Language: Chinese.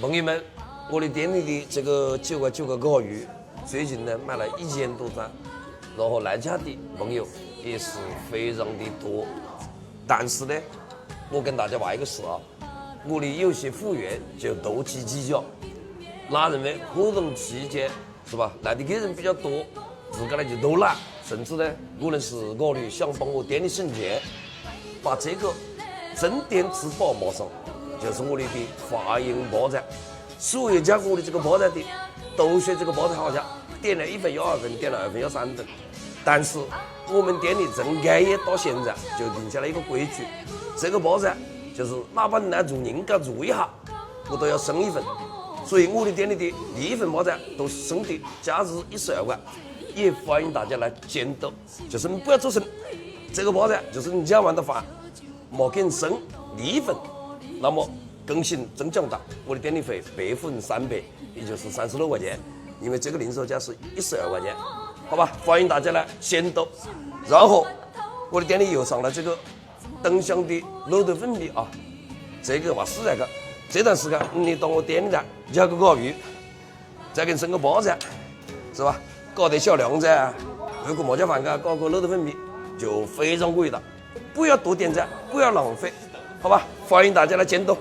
朋友们，我的店里的这个9.9个烤鱼，最近呢买了1000多张，然后来家的朋友也是非常的多。但是呢，我跟大家话一个事啊，我的有些会员就斗气计较，那认为活动期间是吧，来的客人比较多，自个呢就偷懒，甚至呢可能是考虑想帮我店里省钱，把这个镇店之宝冒上，就是我的发扬包餐。所有加我的这个包餐店都说这个包餐好吃，点了1份要2份，点了2份要3份。但是我们店里从开业到现在就定下了一个规矩，这个包餐就是哪怕你来做人家做一下，我都要升1份。所以我的店里的第1份包餐都升的价值12块，也欢迎大家来监督，就是你不要做声，这个包餐就是你讲完的饭，没给你升1份，那么更新增奖大，我的店里费300%，也就是36块钱，因为这个零售价是12块钱，好吧？欢迎大家来监督。然后我的店里又上了这个灯香的卤豆粉米啊，这个话实在个，这段时间你到我店里来加个烤鱼，再给你升个包餐，是吧？搞点小凉菜，如果没加饭干，搞个卤豆粉米就非常伟大。不要多点赞，不要浪费，好吧？欢迎大家来监督。